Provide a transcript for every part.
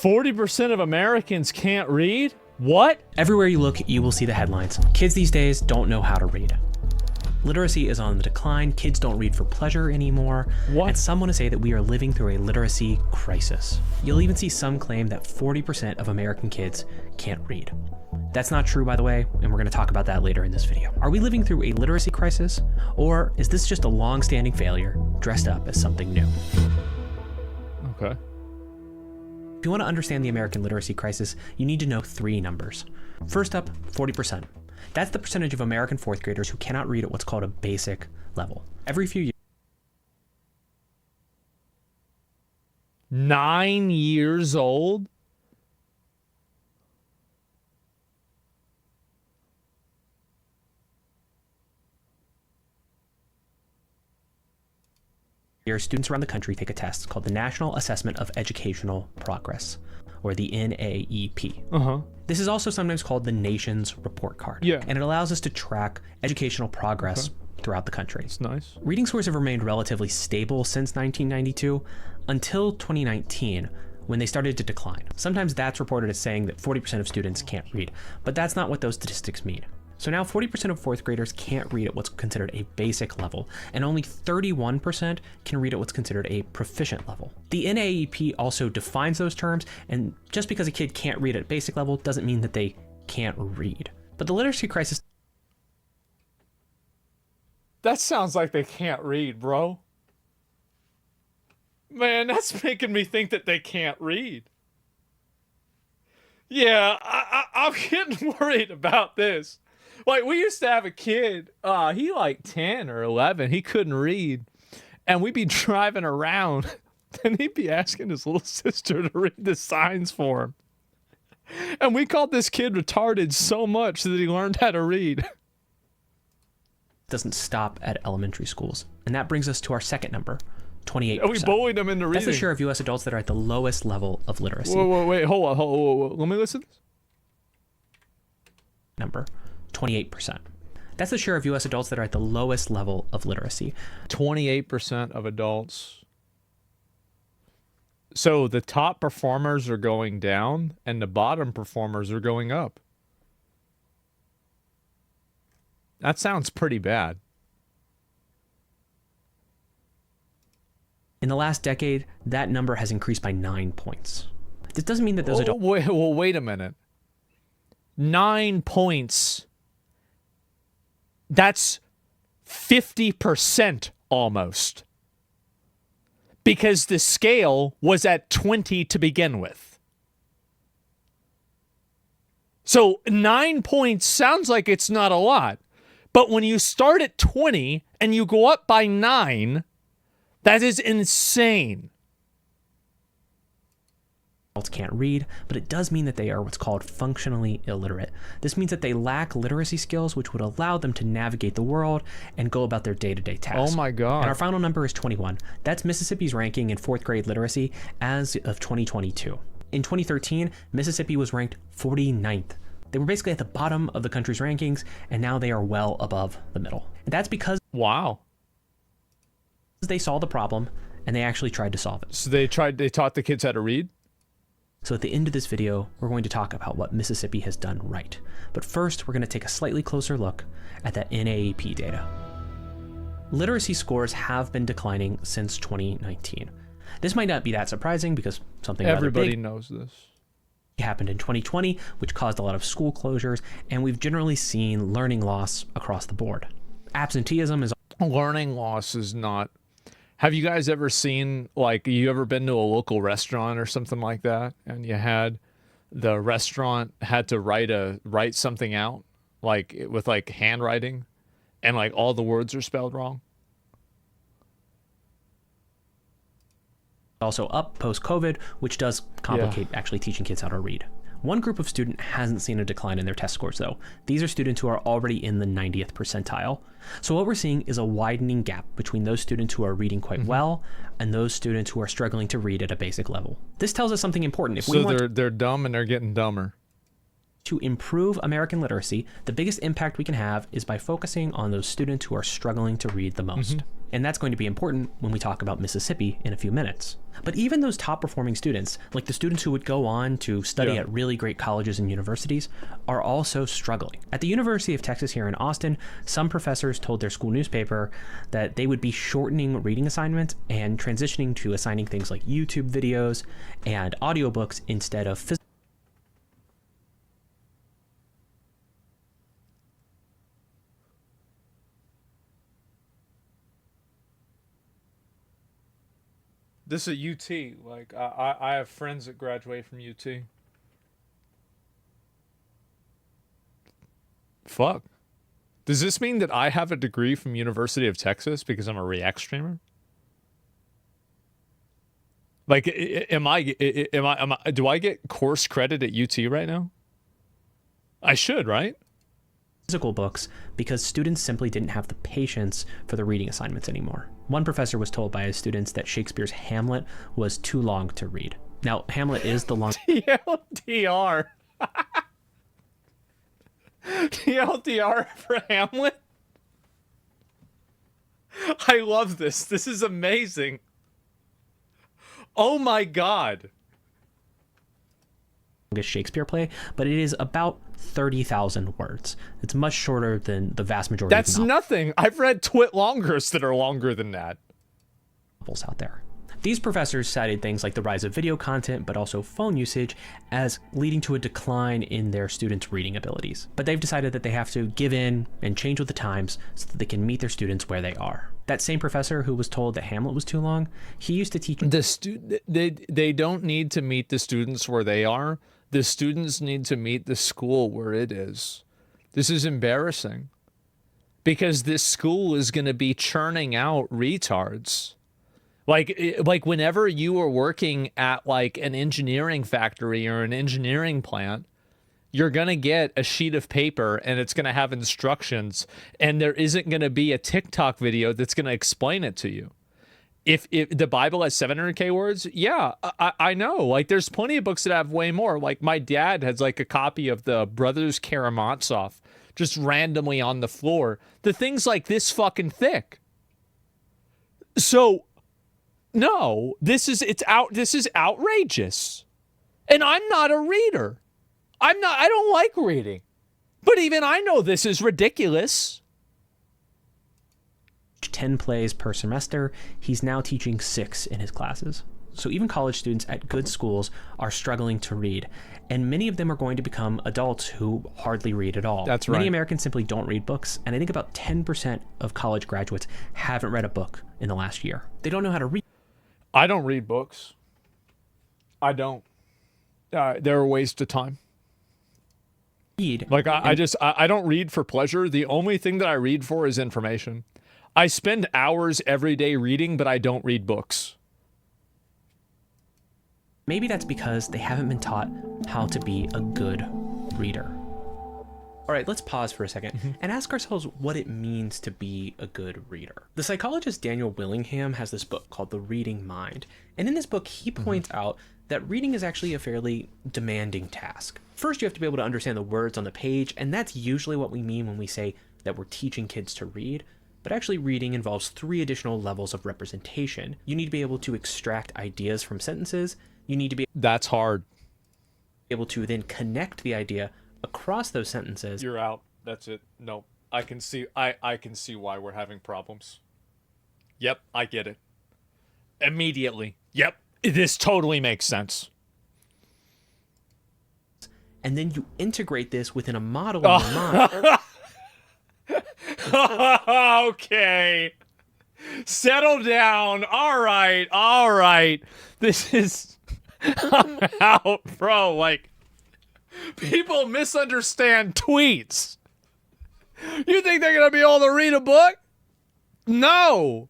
40% of Americans can't read? What? Everywhere you look, you will see the headlines. Kids these days don't know how to read. Literacy is on the decline. Kids don't read for pleasure anymore. What? And some want to say that we are living through a literacy crisis. You'll even see some claim that 40% of American kids can't read. That's not true, by the way, and we're going to talk about that later in this video. Are we living through a literacy crisis, or is this just a long-standing failure dressed up as something new? Okay. If you want to understand the American literacy crisis, you need to know three numbers. First up, 40%. That's the percentage of American fourth graders who cannot read at what's called a basic level. Every few years, 9 years old? students around the country take a test called the National Assessment of Educational Progress, or the NAEP. This is also sometimes called the nation's report card. Yeah. And it allows us to track educational progress throughout the country. It's nice. Reading scores have remained relatively stable since 1992 until 2019, when they started to decline. Sometimes that's reported as saying that 40% of students can't read, but that's not what those statistics mean. So now 40% of fourth graders can't read at what's considered a basic level, and only 31% can read at what's considered a proficient level. The NAEP also defines those terms, and just because a kid can't read at basic level doesn't mean that they can't read. But the literacy crisis... That sounds like they can't read, bro. Man, that's making me think that they can't read. Yeah, I'm getting worried about this. Like, we used to have a kid, he like 10 or 11, he couldn't read. And we'd be driving around, and he'd be asking his little sister to read the signs for him. And we called this kid retarded so much that he learned how to read. doesn't stop at elementary schools. And that brings us to our second number, 28%. We bullied them into reading. That's the share of U.S. adults that are at the lowest level of literacy. Wait, hold on. Let me listen to this. Number, 28%. That's the share of U.S. adults that are at the lowest level of literacy. 28% of adults. So the top performers are going down and the bottom performers are going up. That sounds pretty bad. In the last decade, that number has increased by 9 points. This doesn't mean that those adults... Wait a minute. 9 points. That's 50% almost. Because the scale was at 20 to begin with. So 9 points sounds like it's not a lot. But when you start at 20 and you go up by 9, that is insane. Adults can't read, but it does mean that they are what's called functionally illiterate. This means that they lack literacy skills which would allow them to navigate the world and go about their day-to-day tasks. Oh my God. And our final number is 21. That's Mississippi's ranking in fourth grade literacy as of 2022. In 2013, Mississippi was ranked 49th. They were basically at the bottom of the country's rankings, and now they are well above the middle. And that's because they saw the problem and they actually tried to solve it. So they taught the kids how to read? So at the end of this video, we're going to talk about what Mississippi has done right. But first, we're going to take a slightly closer look at that NAEP data. Literacy scores have been declining since 2019. This might not be that surprising because something everybody knows this happened in 2020, which caused a lot of school closures, and we've generally seen learning loss across the board. Absenteeism is... Learning loss is not... Have you guys ever seen, like, you ever been to a local restaurant or something like that, and you had the restaurant had to write something out, like, with, like, handwriting, and, like, all the words are spelled wrong? Also up post-COVID, which does complicate actually teaching kids how to read. One group of student hasn't seen a decline in their test scores, though. These are students who are already in the 90th percentile. So what we're seeing is a widening gap between those students who are reading quite well and those students who are struggling to read at a basic level. This tells us something important. If we want they're dumb and they're getting dumber. To improve American literacy, the biggest impact we can have is by focusing on those students who are struggling to read the most. And that's going to be important when we talk about Mississippi in a few minutes. But even those top performing students, like the students who would go on to study at really great colleges and universities, are also struggling. At the University of Texas here in Austin, some professors told their school newspaper that they would be shortening reading assignments and transitioning to assigning things like YouTube videos and audiobooks instead of physical. This is UT. Like, I have friends that graduate from UT. Fuck. Does this mean that I have a degree from University of Texas because I'm a React streamer? Like, do I get course credit at UT right now? I should, right? Physical books because students simply didn't have the patience for the reading assignments anymore. One professor was told by his students that Shakespeare's Hamlet was too long to read. Now, Hamlet is the long TLDR. TLDR for Hamlet? I love this. This is amazing. Oh my god. Shakespeare play, but it is about 30,000 words. It's much shorter than the vast majority That's of nothing. I've read twit longers that are longer than that. novels out there. These professors cited things like the rise of video content, but also phone usage, as leading to a decline in their students' reading abilities. But they've decided that they have to give in and change with the times so that they can meet their students where they are. That same professor who was told that Hamlet was too long, he used to teach... They don't need to meet the students where they are. The students need to meet the school where it is. This is embarrassing. Because this school is going to be churning out retards. Like whenever you are working at like an engineering factory or an engineering plant, you're going to get a sheet of paper and it's going to have instructions, and there isn't going to be a TikTok video that's going to explain it to you. If the Bible has 700K words, yeah, I know. Like, there's plenty of books that have way more. Like, my dad has like a copy of the Brothers Karamazov just randomly on the floor. The thing's like this fucking thick. So, no, this is outrageous. And I'm not a reader. I don't like reading. But even I know this is ridiculous. 10 plays per semester. He's now teaching 6 in his classes. So even college students at good schools are struggling to read, and many of them are going to become adults who hardly read at all. That's right. Many Americans simply don't read books, and I think about 10% of college graduates haven't read a book in the last year. They don't know how to read. I don't read books. I don't. They're a waste of time. Like, I don't read for pleasure. The only thing that I read for is information. I spend hours every day reading, but I don't read books. Maybe that's because they haven't been taught how to be a good reader. All right, let's pause for a second and ask ourselves what it means to be a good reader. The psychologist Daniel Willingham has this book called The Reading Mind. And in this book, he points out that reading is actually a fairly demanding task. First, you have to be able to understand the words on the page, and that's usually what we mean when we say that we're teaching kids to read. But actually, reading involves 3 additional levels of representation. You need to be able to extract ideas from sentences. You need to be That's hard. able to then connect the idea across those sentences. You're out. That's it. No, I can see why we're having problems. Yep, I get it. Immediately. Yep, this totally makes sense. And then you integrate this within a model in your mind. Okay. Settle down. All right. This is... I'm out, bro. Like, people misunderstand tweets. You think they're going to be able to read a book? No.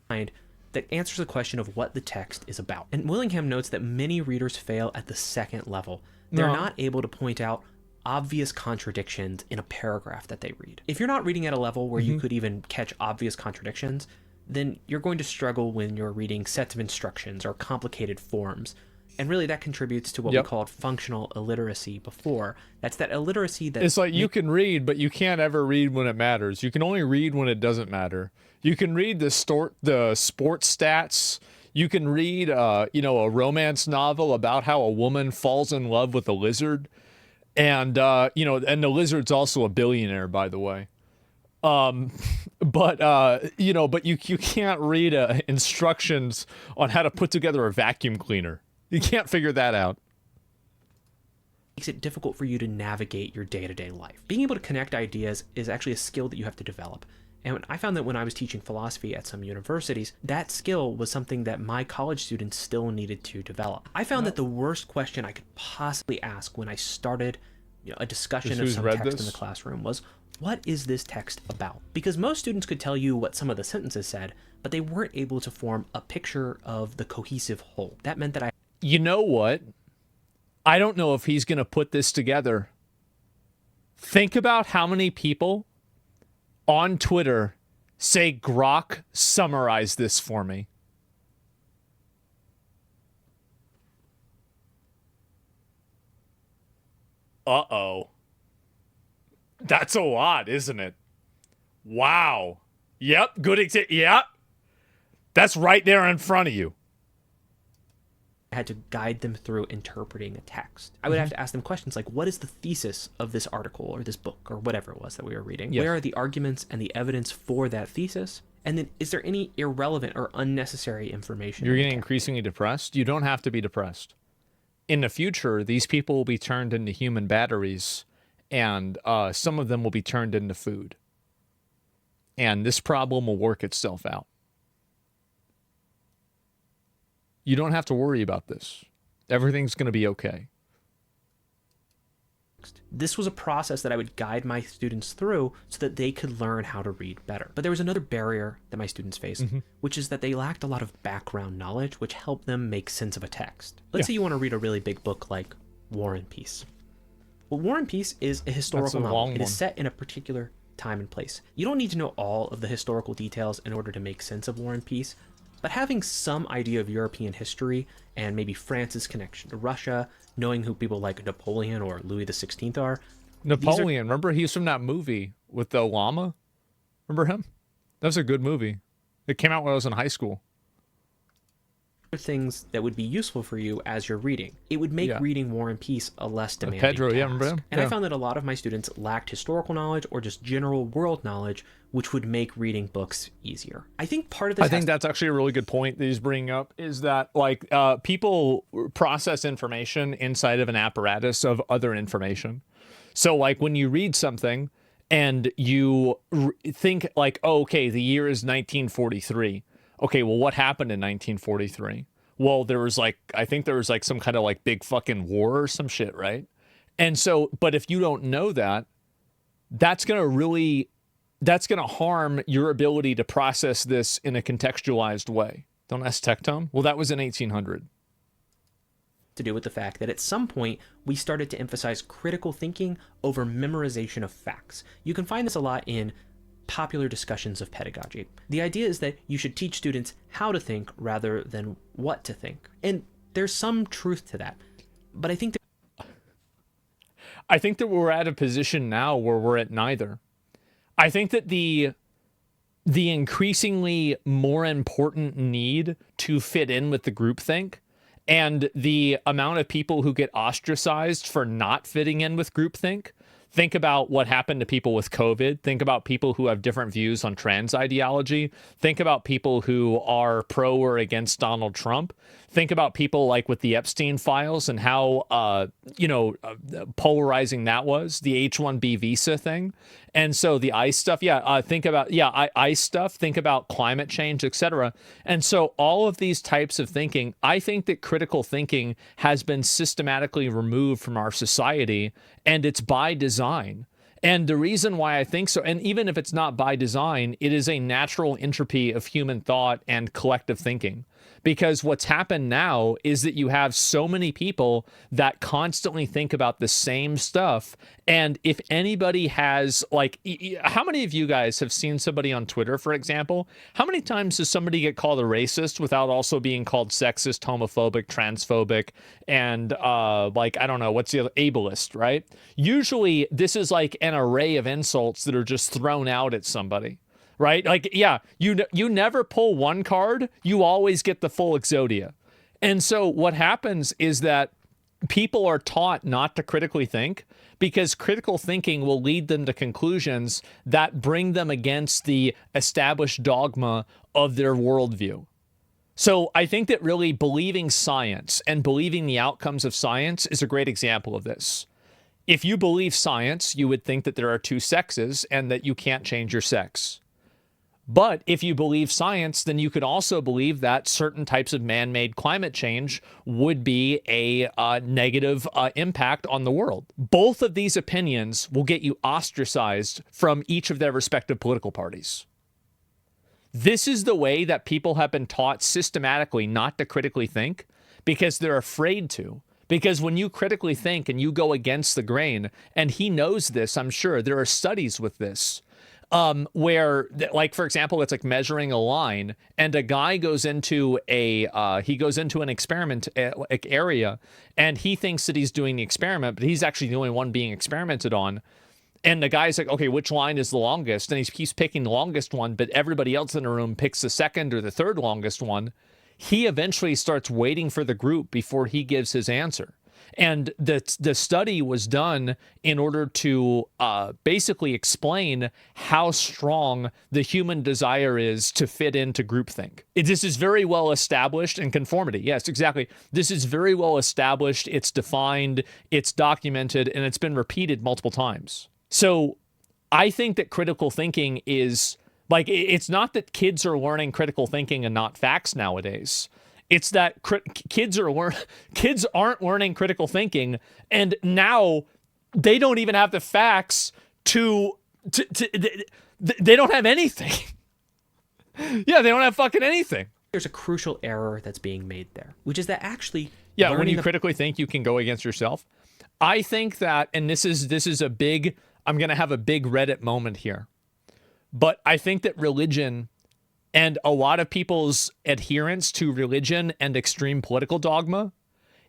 That answers the question of what the text is about. And Willingham notes that many readers fail at the second level. They're not able to point out obvious contradictions in a paragraph that they read. If you're not reading at a level where you could even catch obvious contradictions, then you're going to struggle when you're reading sets of instructions or complicated forms. And really that contributes to what we called functional illiteracy before. That's that illiteracy that... It's like you can read, but you can't ever read when it matters. You can only read when it doesn't matter. You can read the sports stats. You can read, a romance novel about how a woman falls in love with a lizard. And, and the lizard's also a billionaire, by the way. But you can't read instructions on how to put together a vacuum cleaner. You can't figure that out. Makes it difficult for you to navigate your day-to-day life. Being able to connect ideas is actually a skill that you have to develop. And I found that when I was teaching philosophy at some universities, that skill was something that my college students still needed to develop. I found that the worst question I could possibly ask when I started a discussion of some text in the classroom was, what is this text about? Because most students could tell you what some of the sentences said, but they weren't able to form a picture of the cohesive whole. That meant that I... You know what? I don't know if he's going to put this together. Think about how many people on Twitter say, Grok, summarize this for me. Uh-oh. That's a lot, isn't it? Wow. Yep, good example. Yep. That's right there in front of you. I had to guide them through interpreting a text. I would have to ask them questions like, what is the thesis of this article or this book or whatever it was that we were reading? Yes. Where are the arguments and the evidence for that thesis? And then is there any irrelevant or unnecessary information? You're getting increasingly depressed? You don't have to be depressed. In the future, these people will be turned into human batteries, and some of them will be turned into food. And this problem will work itself out. You don't have to worry about this. Everything's going to be okay. This was a process that I would guide my students through so that they could learn how to read better. But there was another barrier that my students faced, which is that they lacked a lot of background knowledge, which helped them make sense of a text. Let's say you want to read a really big book like War and Peace. Well, War and Peace is a historical novel. It is set in a particular time and place. You don't need to know all of the historical details in order to make sense of War and Peace, but having some idea of European history and maybe France's connection to Russia, knowing who people like Napoleon or Louis XVI are. Napoleon, remember he's from that movie with the llama? Remember him? That was a good movie. It came out when I was in high school. Things that would be useful for you as you're reading. It would make reading War and Peace a less demanding Pedro, task. remember him? And I found that a lot of my students lacked historical knowledge or just general world knowledge, which would make reading books easier. I think part of this... I think that's actually a really good point that he's bringing up, is that people process information inside of an apparatus of other information. So like when you read something and you think like, oh, okay, the year is 1943. Okay, well, what happened in 1943? Well, I think there was some kind of big fucking war or some shit, right? And so, but if you don't know that, that's going to harm your ability to process this in a contextualized way. Don't ask Tectone? Well, that was in 1800. To do with the fact that at some point we started to emphasize critical thinking over memorization of facts. You can find this a lot in popular discussions of pedagogy. The idea is that you should teach students how to think rather than what to think. And there's some truth to that. But I think that we're at a position now where we're at neither. I think that the increasingly more important need to fit in with the groupthink and the amount of people who get ostracized for not fitting in with groupthink. Think about what happened to people with COVID. Think about people who have different views on trans ideology. Think about people who are pro or against Donald Trump. Think about people like with the Epstein files and how, polarizing that was, the H-1B visa thing. And so the ICE stuff, ICE stuff, think about climate change, etc. And so all of these types of thinking, I think that critical thinking has been systematically removed from our society, and it's by design. And the reason why I think so, and even if it's not by design, it is a natural entropy of human thought and collective thinking. because what's happened now is that you have so many people that constantly think about the same stuff. And if anybody has, like, how many of you guys have seen somebody on Twitter, for example? How many times does somebody get called a racist without also being called sexist, homophobic, transphobic, and like, I don't know, what's the other, ableist, right? Usually this is like an array of insults that are just thrown out at somebody. Right? Like, yeah, you never pull one card, you always get the full Exodia. And so what happens is that people are taught not to critically think, because critical thinking will lead them to conclusions that bring them against the established dogma of their worldview. So I think that really believing science and believing the outcomes of science is a great example of this. If you believe science, you would think that there are two sexes and that you can't change your sex. But if you believe science, then you could also believe that certain types of man-made climate change would be a negative impact on the world. Both of these opinions will get you ostracized from each of their respective political parties. This is the way that people have been taught systematically not to critically think, because they're afraid to. Because when you critically think and you go against the grain, and he knows this, I'm sure, there are studies with this, where, like, for example, it's like measuring a line, and a guy goes into an experiment area, and he thinks that he's doing the experiment, but he's actually the only one being experimented on. And the guy's like, okay, which line is the longest? And he's picking the longest one, but everybody else in the room picks the second or the third longest one. He eventually starts waiting for the group before he gives his answer. And the study was done in order to basically explain how strong the human desire is to fit into groupthink. This is very well established in conformity. Yes, exactly. This is very well established. It's defined, it's documented, and it's been repeated multiple times. So I think that critical thinking is, like, it's not that kids are learning critical thinking and not facts nowadays. It's that kids aren't learning critical thinking, and now they don't even have the facts they don't have anything. Yeah, they don't have fucking anything. There's a crucial error that's being made there, which is that actually, yeah, when you critically think, you can go against yourself. I think that, and this is a big, I'm going to have a big Reddit moment here, but I think that religion and a lot of people's adherence to religion and extreme political dogma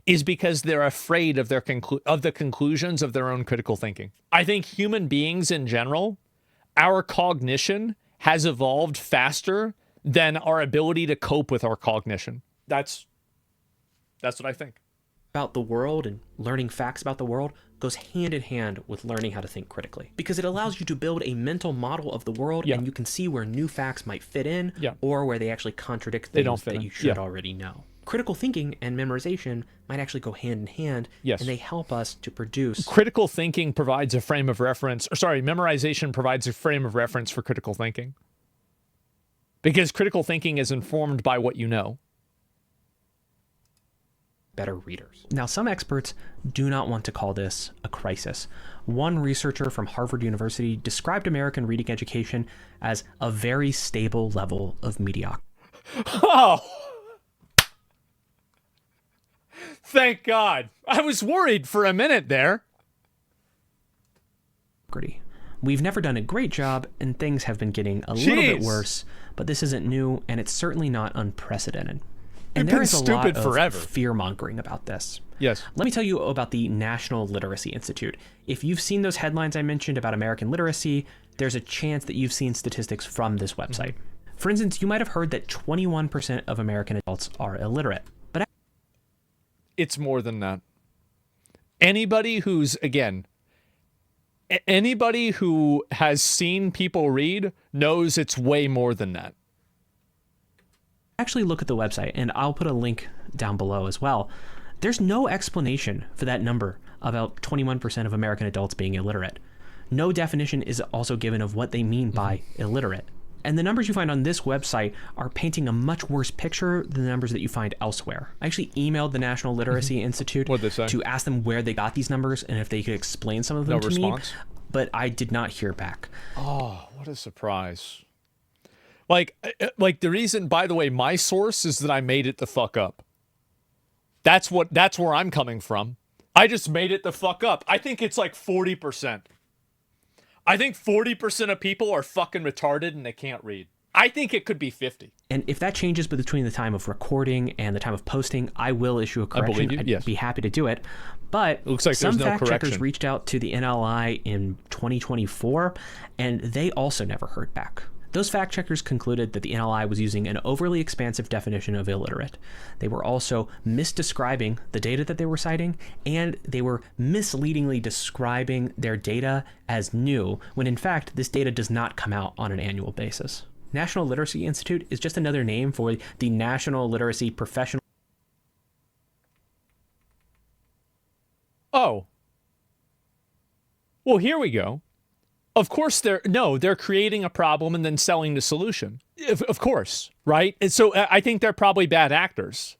is because they're afraid of the conclusions of their own critical thinking. I think human beings in general, our cognition has evolved faster than our ability to cope with our cognition. That's what I think. About the world and learning facts about the world goes hand in hand with learning how to think critically, because it allows you to build a mental model of the world, and you can see where new facts might fit in, or where they actually contradict things that you should already know. Critical thinking and memorization might actually go hand in hand, and they help us to produce. Critical thinking provides a frame of reference, memorization provides a frame of reference for critical thinking, because critical thinking is informed by what you know. Better readers. Now, some experts do not want to call this a crisis. One researcher from Harvard University described American reading education as a very stable level of mediocrity. Oh! Thank God. I was worried for a minute there. We've never done a great job, and things have been getting a little bit worse, but this isn't new, and it's certainly not unprecedented. And there is a lot of fear-mongering about this. Yes. Let me tell you about the National Literacy Institute. If you've seen those headlines I mentioned about American literacy, there's a chance that you've seen statistics from this website. For instance, you might have heard that 21% of American adults are illiterate. But it's more than that. Anybody who has seen people read knows it's way more than that. Actually look at the website, and I'll put a link down below as well. There's no explanation for that number, about 21% of American adults being illiterate. No definition is also given of what they mean by illiterate. And the numbers you find on this website are painting a much worse picture than the numbers that you find elsewhere. I actually emailed the National Literacy Institute to ask them where they got these numbers and if they could explain some of them to me, but I did not hear back. Oh, what a surprise. Like the reason, by the way, my source is that I made it the fuck up. That's where I'm coming from. I just made it the fuck up. I think it's like 40%. I think 40% of people are fucking retarded and they can't read. I think it could be 50. And if that changes between the time of recording and the time of posting, I will issue a correction. I believe you, yes. I'd be happy to do it. But it looks like some there's no fact checkers correction. reached out to the NLI in 2024, and they also never heard back. Those fact checkers concluded that the NLI was using an overly expansive definition of illiterate. They were also misdescribing the data that they were citing, and they were misleadingly describing their data as new, when in fact this data does not come out on an annual basis. National Literacy Institute is just another name for the National Literacy Professional. Oh. Well, here we go. Of course, they're creating a problem and then selling the solution. Of course, right? And so I think they're probably bad actors.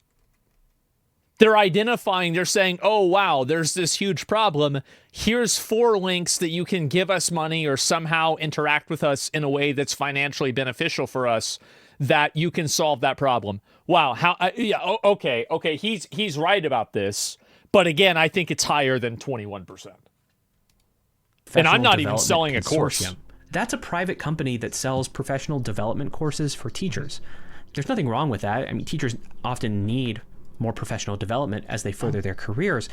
They're identifying, they're saying, oh, wow, there's this huge problem. Here's 4 links that you can give us money or somehow interact with us in a way that's financially beneficial for us, that you can solve that problem. Wow. Okay. He's right about this. But again, I think it's higher than 21%. And I'm not even selling a course. That's a private company that sells professional development courses for teachers. There's nothing wrong with that. I mean, teachers often need more professional development as they further their careers.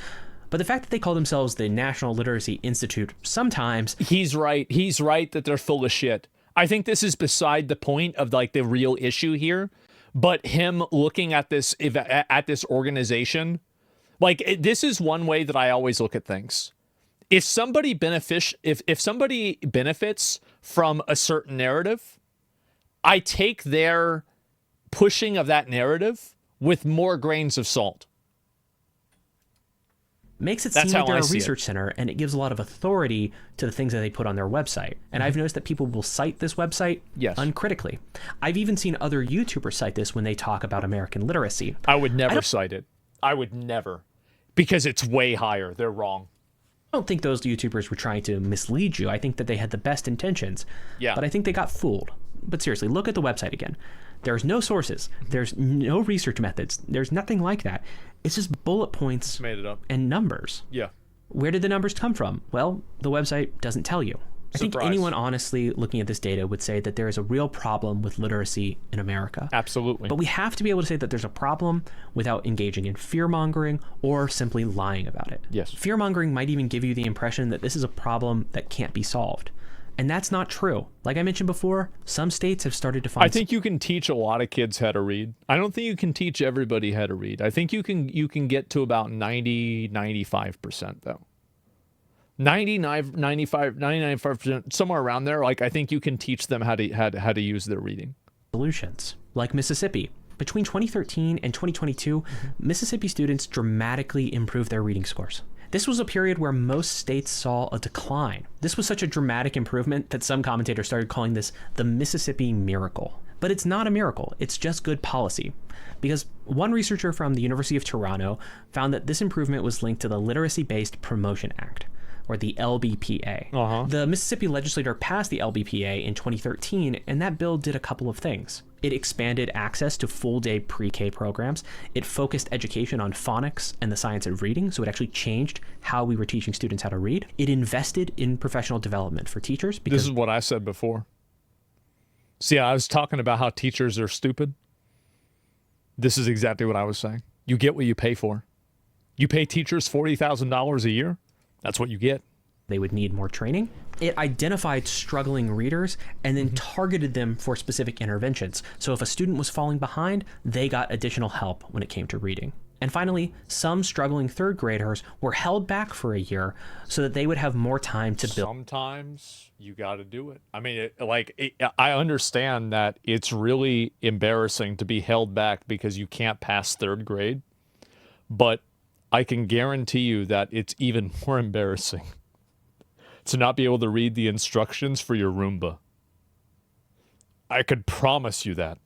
But the fact that they call themselves the National Literacy Institute, sometimes... He's right. He's right that they're full of shit. I think this is beside the point of like the real issue here. But him looking at this organization, like this is one way that I always look at things. If somebody benefits from a certain narrative, I take their pushing of that narrative with more grains of salt. Makes it seem like they're a research center, and it gives a lot of authority to the things that they put on their website. And I've noticed that people will cite this website uncritically. I've even seen other YouTubers cite this when they talk about American literacy. I would never cite it. I would never. Because it's way higher. They're wrong. I don't think those YouTubers were trying to mislead you. I think that they had the best intentions. Yeah. But I think they got fooled. But seriously, look at the website again. There's no sources. There's no research methods. There's nothing like that. It's just bullet points made it up. And numbers. Yeah. Where did the numbers come from? Well, the website doesn't tell you. I think anyone honestly looking at this data would say that there is a real problem with literacy in America. Absolutely. But we have to be able to say that there's a problem without engaging in fear-mongering or simply lying about it. Yes. Fear-mongering might even give you the impression that this is a problem that can't be solved. And that's not true. Like I mentioned before, some states have started to find... I think you can teach a lot of kids how to read. I don't think you can teach everybody how to read. I think you can get to about 95%, though. 95%, somewhere around there. Like I think you can teach them how to use their reading. Solutions like Mississippi. Between 2013 and 2022, Mississippi students dramatically improved their reading scores. This was a period where most states saw a decline. This was such a dramatic improvement that some commentators started calling this the Mississippi miracle. But it's not a miracle, it's just good policy. Because one researcher from the University of Toronto found that this improvement was linked to the Literacy-Based Promotion Act, or the LBPA. The Mississippi legislature passed the LBPA in 2013, and that bill did a couple of things. It expanded access to full-day pre-K programs. It focused education on phonics and the science of reading, so it actually changed how we were teaching students how to read. It invested in professional development for teachers. This is what I said before. See, I was talking about how teachers are stupid. This is exactly what I was saying. You get what you pay for. You pay teachers $40,000 a year. That's what you get. They would need more training. It identified struggling readers and then targeted them for specific interventions. So if a student was falling behind, they got additional help when it came to reading. And finally, some struggling third graders were held back for a year so that they would have more time to build. Sometimes you got to do it. I mean, I understand that it's really embarrassing to be held back because you can't pass third grade, but I can guarantee you that it's even more embarrassing to not be able to read the instructions for your Roomba. I could promise you that.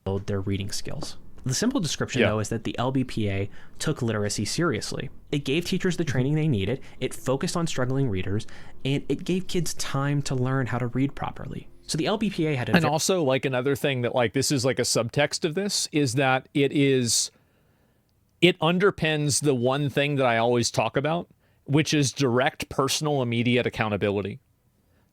Build their reading skills. The simple description, though, is that the LBPA took literacy seriously. It gave teachers the training they needed, it focused on struggling readers, and it gave kids time to learn how to read properly. So the LBPA had and also like another thing that like this is like a subtext of this is that it underpins the one thing that I always talk about, which is direct, personal, immediate accountability.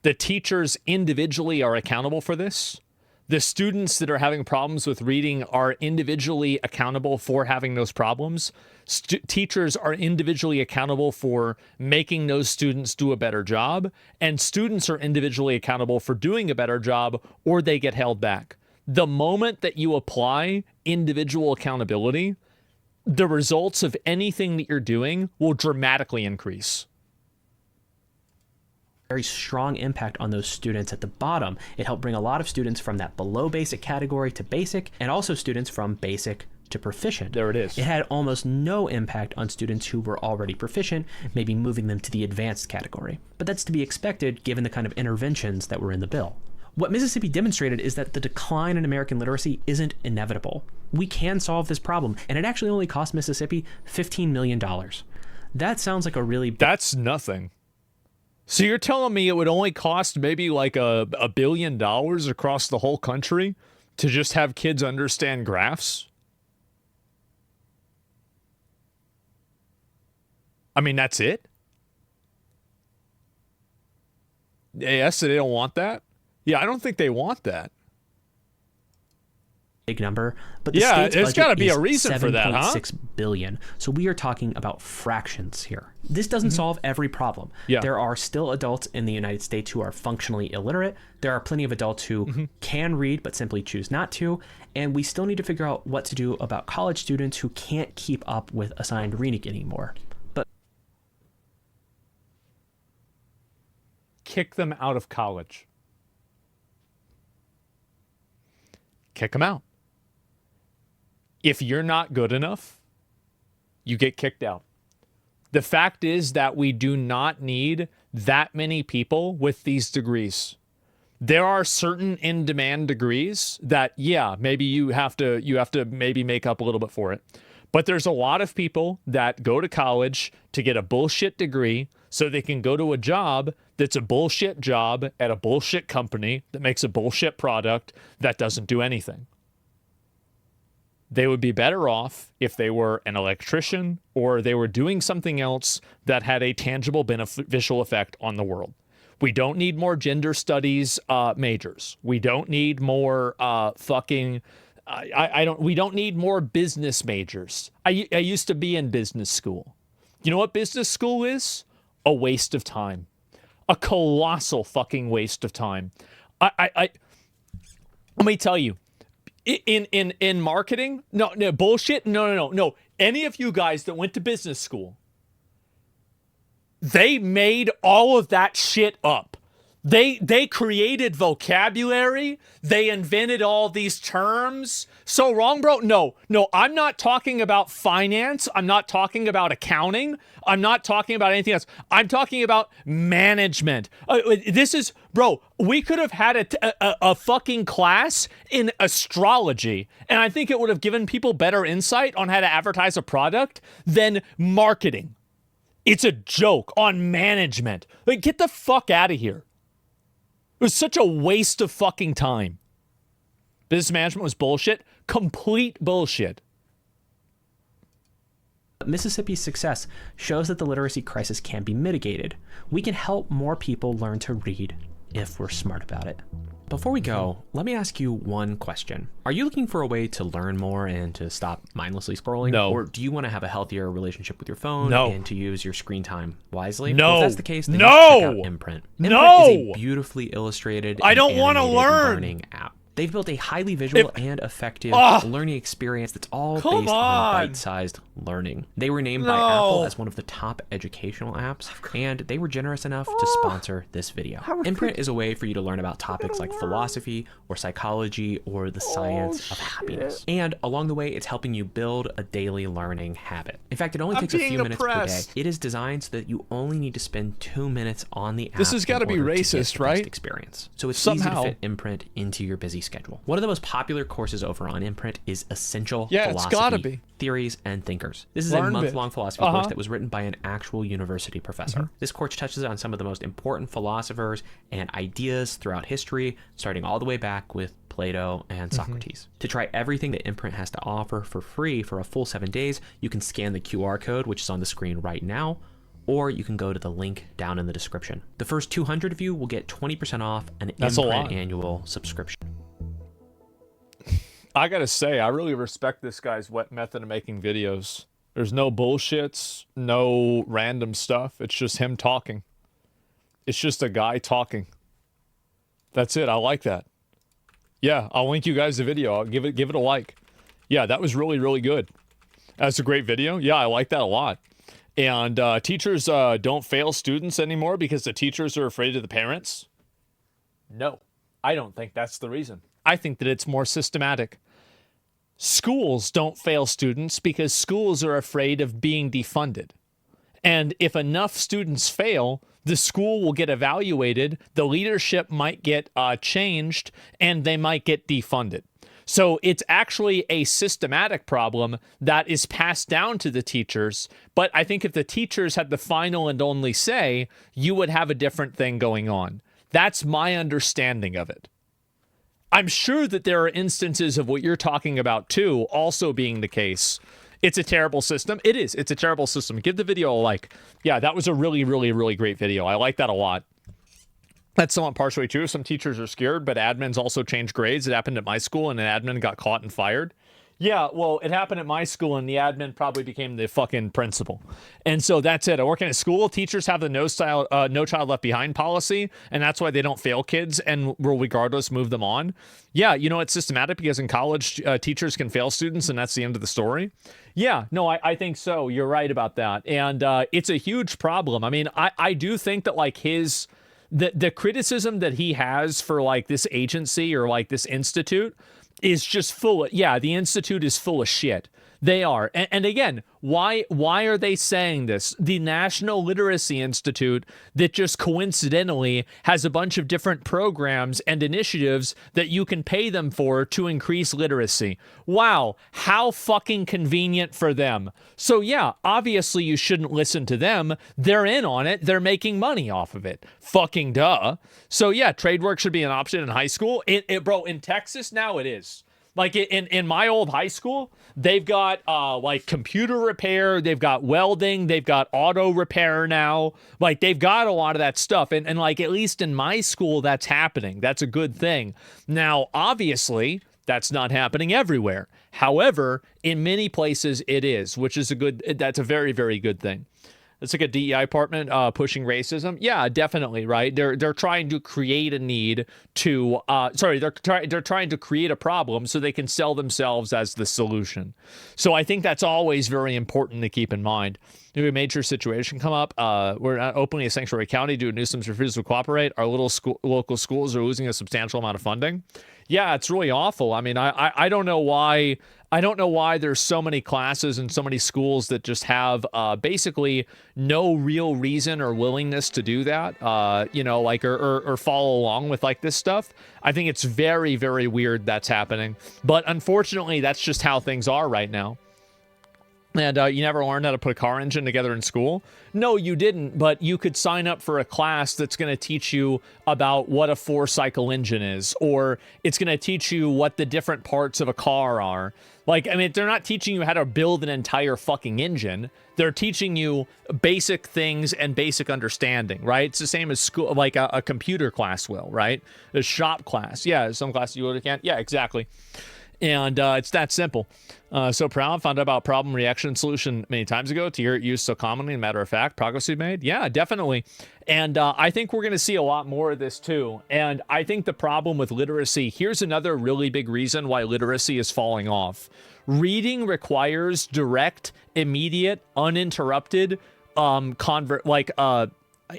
The teachers individually are accountable for this. The students that are having problems with reading are individually accountable for having those problems. Teachers are individually accountable for making those students do a better job, and students are individually accountable for doing a better job, or they get held back. The moment that you apply individual accountability, the results of anything that you're doing will dramatically increase. Very strong impact on those students at the bottom. It helped bring a lot of students from that below basic category to basic, and also students from basic to proficient. There it is. It had almost no impact on students who were already proficient, maybe moving them to the advanced category. But that's to be expected given the kind of interventions that were in the bill. What Mississippi demonstrated is that the decline in American literacy isn't inevitable. We can solve this problem, and it actually only cost Mississippi $15 million. That sounds like a really That's nothing. So you're telling me it would only cost maybe like $1 billion across the whole country to just have kids understand graphs? I mean, that's it? Yes, they don't want that? Yeah, I don't think they want that. Big number, but the yeah, state's there's got to budget be a is reason for that, huh? $7.6 billion. So we are talking about fractions here. This doesn't solve every problem. Yeah. There are still adults in the United States who are functionally illiterate. There are plenty of adults who can read but simply choose not to. And we still need to figure out what to do about college students who can't keep up with assigned reading anymore. But kick them out of college. Kick them out. If you're not good enough, you get kicked out. The fact is that we do not need that many people with these degrees. There are certain in-demand degrees that, yeah, maybe you have to maybe make up a little bit for it. But there's a lot of people that go to college to get a bullshit degree so they can go to a job that's a bullshit job at a bullshit company that makes a bullshit product that doesn't do anything. They would be better off if they were an electrician or they were doing something else that had a tangible beneficial effect on the world. We don't need more gender studies majors. We don't need more we don't need more business majors. I used to be in business school. You know what business school is? A waste of time. A colossal fucking waste of time. Let me tell you, in marketing, no bullshit. No. Any of you guys that went to business school, they made all of that shit up. They created vocabulary. They invented all these terms. So wrong, bro? No, I'm not talking about finance. I'm not talking about accounting. I'm not talking about anything else. I'm talking about management. This is, bro, we could have had a fucking class in astrology, and I think it would have given people better insight on how to advertise a product than marketing. It's a joke on management. Like, get the fuck out of here. It was such a waste of fucking time. Business management was bullshit. Complete bullshit. Mississippi's success shows that the literacy crisis can be mitigated. We can help more people learn to read if we're smart about it. Before we go, let me ask you one question. Are you looking for a way to learn more and to stop mindlessly scrolling? No. Or do you want to have a healthier relationship with your phone No. and to use your screen time wisely? No. Well, if that's the case, then No. you should check out Imprint. No. Imprint is a beautifully illustrated I don't want to learn. learning app. They've built a highly visual and effective learning experience that's all based on bite-sized learning. They were named by Apple as one of the top educational apps, and they were generous enough to sponsor this video. Imprint is a way for you to learn about topics like philosophy or psychology or the science of happiness. And along the way, it's helping you build a daily learning habit. In fact, it only takes a few minutes per day. It is designed so that you only need to spend 2 minutes on the app. This has got to be racist, right? Experience. So it's Somehow. easy to fit Imprint into your busy schedule. schedule. One of the most popular courses over on Imprint is Essential Yeah, it's Philosophy, gotta be. Theories and Thinkers. This is Learn a bit. month-long philosophy course that was written by an actual university professor. This course touches on some of the most important philosophers and ideas throughout history, starting all the way back with Plato and Socrates. To try everything that Imprint has to offer for free for a full 7 days, you can scan the QR code, which is on the screen right now, or you can go to the link down in the description. The first 200 of you will get 20% off an Imprint annual subscription. I gotta say, I really respect this guy's method of making videos. There's no bullshits, no random stuff. It's just him talking. It's just a guy talking. That's it. I like that. Yeah, I'll link you guys the video. I'll give it a like. Yeah, that was really, really good. That's a great video. Yeah, I like that a lot. And teachers don't fail students anymore because the teachers are afraid of the parents? No, I don't think that's the reason. I think that it's more systematic. Schools don't fail students because schools are afraid of being defunded. And if enough students fail, the school will get evaluated, the leadership might get changed, and they might get defunded. So it's actually a systematic problem that is passed down to the teachers. But I think if the teachers had the final and only say, you would have a different thing going on. That's my understanding of it. I'm sure that there are instances of what you're talking about too, also being the case. It's a terrible system. It is. It's a terrible system. Give the video a like. Yeah, that was a really, really, really great video. I like that a lot. That's somewhat partially true. Some teachers are scared, but admins also change grades. It happened at my school, and an admin got caught and fired. Yeah, well, it happened at my school, and the admin probably became the fucking principal. And so that's it. I work in a school. Teachers have the no child left behind policy, and that's why they don't fail kids and will regardless move them on. Yeah, you know, it's systematic because in college, teachers can fail students, and that's the end of the story. Yeah, no, I think so. You're right about that. And it's a huge problem. I mean, I do think that, like, the criticism that he has for, like, this agency or, like, this institute is just full of, yeah, the institute is full of shit. They are. And again, why are they saying this? The National Literacy Institute that just coincidentally has a bunch of different programs and initiatives that you can pay them for to increase literacy. Wow, how fucking convenient for them. So yeah, obviously you shouldn't listen to them. They're in on it. They're making money off of it. Fucking duh. So yeah, trade work should be an option in high school. Bro, in Texas now it is. Like in my old high school, they've got like computer repair, they've got welding, they've got auto repair now. Like they've got a lot of that stuff. And like at least in my school, that's happening. That's a good thing. Now, obviously, that's not happening everywhere. However, in many places it is, which is that's a very, very good thing. It's like a DEI department pushing racism. Yeah, definitely, right? They're trying to create a need to they're trying to create a problem so they can sell themselves as the solution. So I think that's always very important to keep in mind. If a major situation come up, we're not openly a sanctuary county due to Newsom's refusal to cooperate. Our local schools are losing a substantial amount of funding. Yeah, it's really awful. I mean, I don't know why. I don't know why there's so many classes and so many schools that just have basically no real reason or willingness to do that, like or follow along with like this stuff. I think it's very, very weird that's happening. But unfortunately, that's just how things are right now. And you never learned how to put a car engine together in school? No, you didn't, but you could sign up for a class that's going to teach you about what a 4-cycle engine is, or it's going to teach you what the different parts of a car are. Like, I mean, they're not teaching you how to build an entire fucking engine. They're teaching you basic things and basic understanding, right? It's the same as school, like a computer class will, right? A shop class. Yeah, some classes you can't. Yeah, exactly. And it's that simple. So proud, found out about problem, reaction, solution many times ago. To hear it used so commonly, matter of fact, progress we've made. Yeah, definitely. And I think we're going to see a lot more of this too. And I think the problem with literacy, here's another really big reason why literacy is falling off. Reading requires direct, immediate, uninterrupted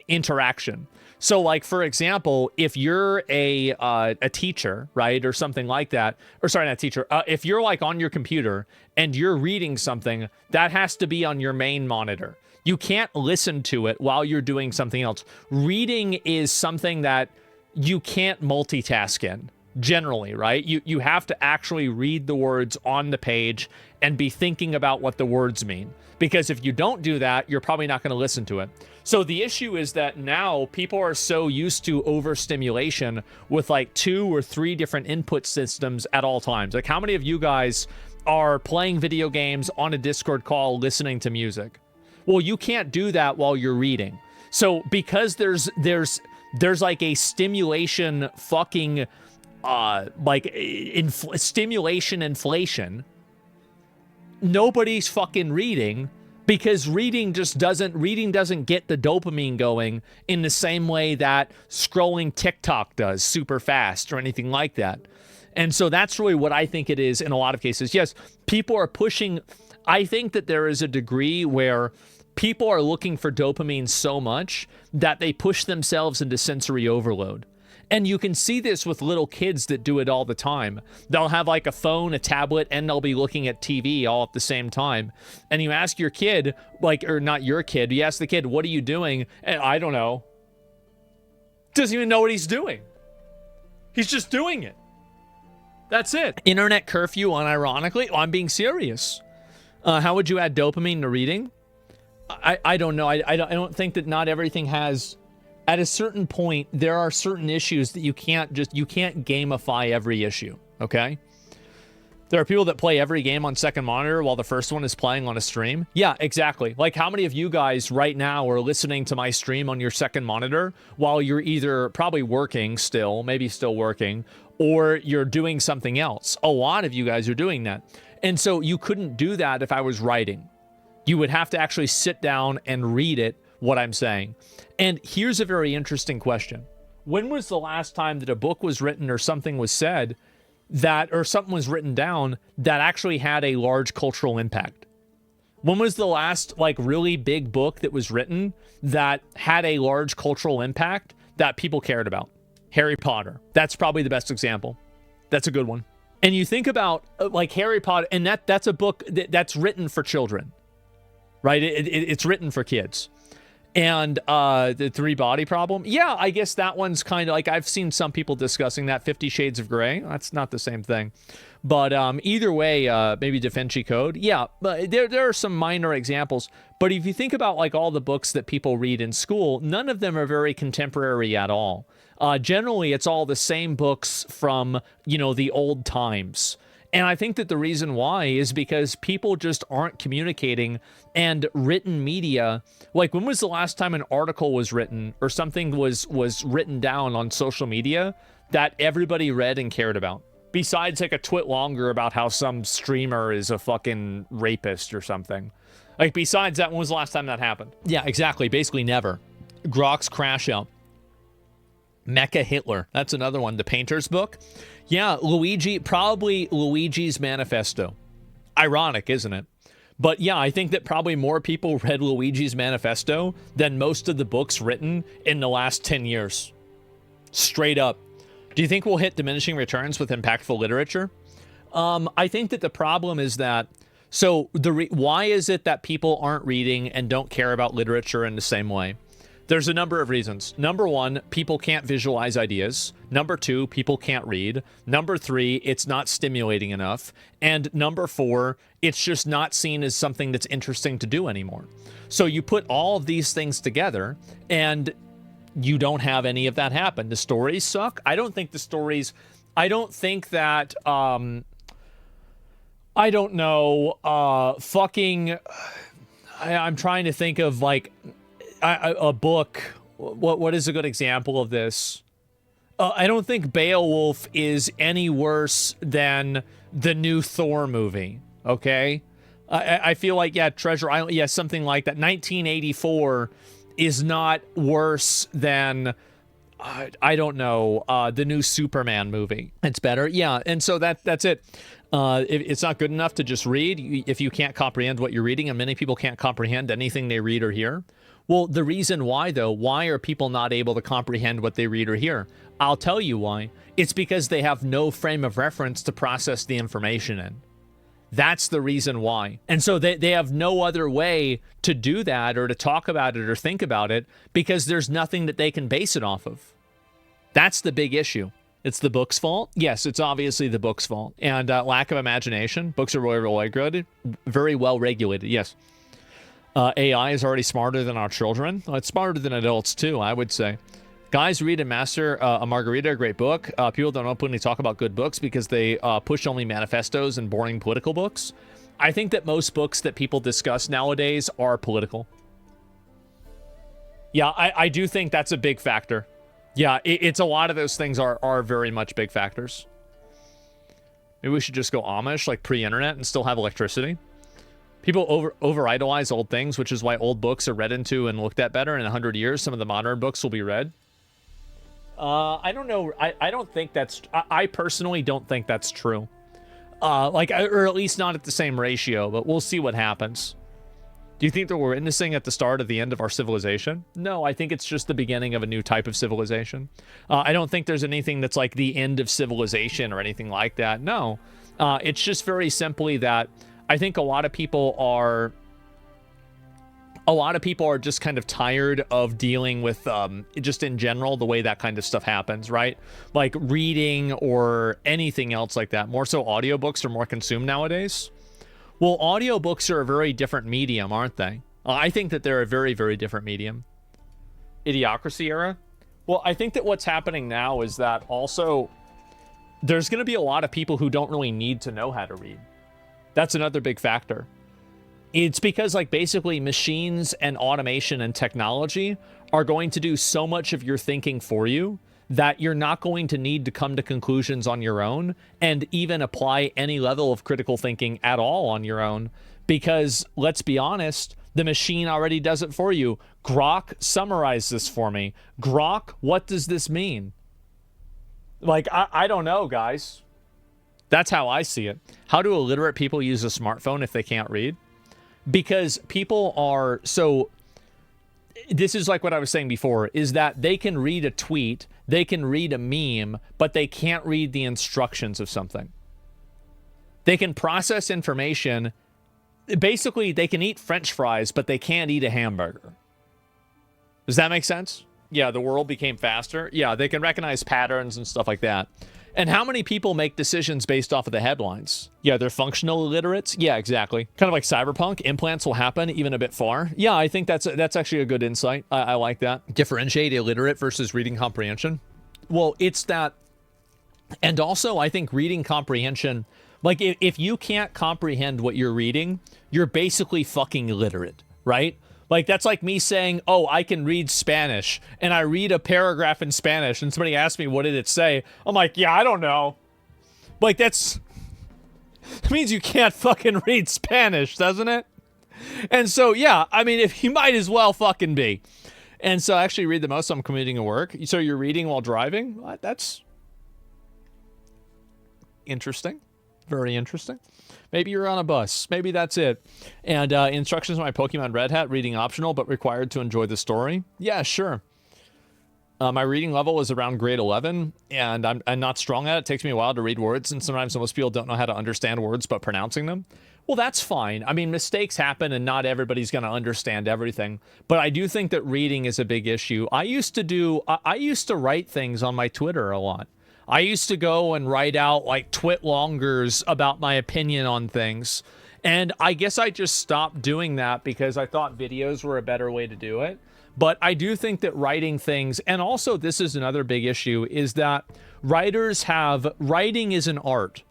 interaction. So, like, for example, if you're a teacher, right, or something like that, or sorry, not teacher, if you're like on your computer and you're reading something, that has to be on your main monitor. You can't listen to it while you're doing something else. Reading is something that you can't multitask in. generally, right? You have to actually read the words on the page and be thinking about what the words mean. Because if you don't do that, you're probably not going to listen to it. So the issue is that now people are so used to overstimulation with like 2 or 3 different input systems at all times. Like, how many of you guys are playing video games on a Discord call listening to music? Well, you can't do that while you're reading. So because there's like a stimulation fucking stimulation inflation, nobody's fucking reading, because reading doesn't get the dopamine going in the same way that scrolling TikTok does super fast or anything like that. And so that's really what I think it is in a lot of cases. Yes, people are pushing. I think that there is a degree where people are looking for dopamine so much that they push themselves into sensory overload. And you can see this with little kids that do it all the time. They'll have like a phone, a tablet, and they'll be looking at TV all at the same time. And you ask your kid, like, or not your kid, you ask the kid, what are you doing? And I don't know. Doesn't even know what he's doing. He's just doing it. That's it. Internet curfew, unironically. Oh, I'm being serious. How would you add dopamine to reading? I don't know. I don't think that not everything has. At a certain point, there are certain issues that you can't gamify every issue, okay? There are people that play every game on second monitor while the first one is playing on a stream. Yeah, exactly. Like, how many of you guys right now are listening to my stream on your second monitor while you're either probably working still, maybe still working, or you're doing something else? A lot of you guys are doing that. And so you couldn't do that if I was writing. You would have to actually sit down and read it, what I'm saying. And here's a very interesting question. When was the last time that a book was written or something was said that, or something was written down that actually had a large cultural impact? When was the last like really big book that was written that had a large cultural impact that people cared about? Harry Potter. That's probably the best example. That's a good one. And you think about like Harry Potter, and that's a book that's written for children, right? It's written for kids. And the 3-body problem. Yeah, I guess that one's kind of like, I've seen some people discussing that. 50 Shades of Grey. That's not the same thing. But either way, maybe Da Vinci Code. Yeah, but there are some minor examples. But if you think about like all the books that people read in school, none of them are very contemporary at all. Generally, it's all the same books from, the old times. And I think that the reason why is because people just aren't communicating, and written media, like when was the last time an article was written or something was written down on social media that everybody read and cared about? Besides like a twit longer about how some streamer is a fucking rapist or something. Like besides that, when was the last time that happened? Yeah, exactly. Basically never. Grok's Crash Out. Mecha Hitler. That's another one. The Painter's Book. Yeah, probably Luigi's Manifesto. Ironic, isn't it? But yeah, I think that probably more people read Luigi's Manifesto than most of the books written in the last 10 years. Straight up. Do you think we'll hit diminishing returns with impactful literature? I think that the problem is that, so why is it that people aren't reading and don't care about literature in the same way? There's a number of reasons. Number 1, people can't visualize ideas. Number 2, people can't read. Number 3, it's not stimulating enough. And number 4, it's just not seen as something that's interesting to do anymore. So you put all of these things together and you don't have any of that happen. The stories suck. I don't think that, I don't know, I'm trying to think of like, a book. What is a good example of this? I don't think Beowulf is any worse than the new Thor movie. Okay, I feel like Treasure Island, something like that. 1984 is not worse than I don't know, the new Superman movie. It's better, and so that's it. It's not good enough to just read if you can't comprehend what you're reading, and many people can't comprehend anything they read or hear. Well, the reason why, though, why are people not able to comprehend what they read or hear? I'll tell you why. It's because they have no frame of reference to process the information in. That's the reason why. And so they have no other way to do that or to talk about it or think about it because there's nothing that they can base it off of. That's the big issue. It's the book's fault? Yes, it's obviously the book's fault. And lack of imagination. Books are very well regulated. Yes. AI is already smarter than our children. Well, it's smarter than adults, too, I would say. Guys, read and master a Margarita, a great book. People don't openly talk about good books because they push only manifestos and boring political books. I think that most books that people discuss nowadays are political. Yeah, I do think that's a big factor. Yeah, it's a lot of those things are very much big factors. Maybe we should just go Amish, like pre-internet, and still have electricity. People over-idolize old things, which is why old books are read into and looked at better. In 100 years, some of the modern books will be read. I don't know. I don't think that's... I personally don't think that's true. Or at least not at the same ratio, but we'll see what happens. Do you think that we're witnessing at the start of the end of our civilization? No, I think it's just the beginning of a new type of civilization. I don't think there's anything that's like the end of civilization or anything like that. No, it's just very simply that I think a lot of people are just kind of tired of dealing with just in general the way that kind of stuff happens, right? Like reading or anything else like that. More so audiobooks are more consumed nowadays. Well, audiobooks are a very different medium, aren't they? I think that they're a very, very different medium. Idiocracy era? Well, I think that what's happening now is that also there's going to be a lot of people who don't really need to know how to read. That's another big factor. It's because, like, basically machines and automation and technology are going to do so much of your thinking for you that you're not going to need to come to conclusions on your own and even apply any level of critical thinking at all on your own. Because, let's be honest, the machine already does it for you. Grok, summarize this for me. Grok, what does this mean? Like, I don't know, guys. That's how I see it. How do illiterate people use a smartphone if they can't read? Because people are so... This is like what I was saying before, is that they can read a tweet, they can read a meme, but they can't read the instructions of something. They can process information. Basically, they can eat French fries, but they can't eat a hamburger. Does that make sense? Yeah, the world became faster. Yeah, they can recognize patterns and stuff like that. And how many people make decisions based off of the headlines? Yeah, they're functional illiterates. Yeah, exactly. Kind of like cyberpunk. Implants will happen even a bit far. Yeah, I think that's actually a good insight. I like that. Differentiate illiterate versus reading comprehension. Well, it's that. And also, I think reading comprehension, like if you can't comprehend what you're reading, you're basically fucking illiterate, right? Like, that's like me saying, oh, I can read Spanish, and I read a paragraph in Spanish, and somebody asks me, what did it say? I'm like, yeah, I don't know. Like, that means you can't fucking read Spanish, doesn't it? And so, yeah, I mean, if you might as well fucking be. And so I actually read the most I'm commuting to work. So you're reading while driving? What? That's interesting. Very interesting. Maybe you're on a bus. Maybe that's it. And instructions on my Pokemon Red Hat, reading optional, but required to enjoy the story. Yeah, sure. My reading level is around grade 11, and I'm not strong at it. It takes me a while to read words, and sometimes most people don't know how to understand words but pronouncing them. Well, that's fine. I mean, mistakes happen, and not everybody's going to understand everything. But I do think that reading is a big issue. I used to write things on my Twitter a lot. I used to go and write out like twit-longers about my opinion on things. And I guess I just stopped doing that because I thought videos were a better way to do it. But I do think that writing things, and also this is another big issue, is that writing is an art.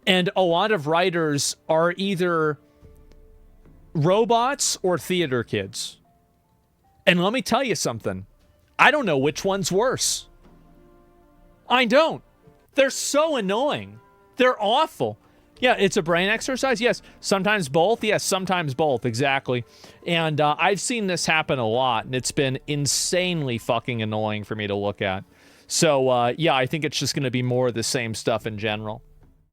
And a lot of writers are either robots or theater kids. And let me tell you something. I don't know which one's worse. I don't. They're so annoying. They're awful. Yeah, it's a brain exercise. Yes, sometimes both. Yes, sometimes both. Exactly. And I've seen this happen a lot, and it's been insanely fucking annoying for me to look at. So, yeah, I think it's just going to be more of the same stuff in general.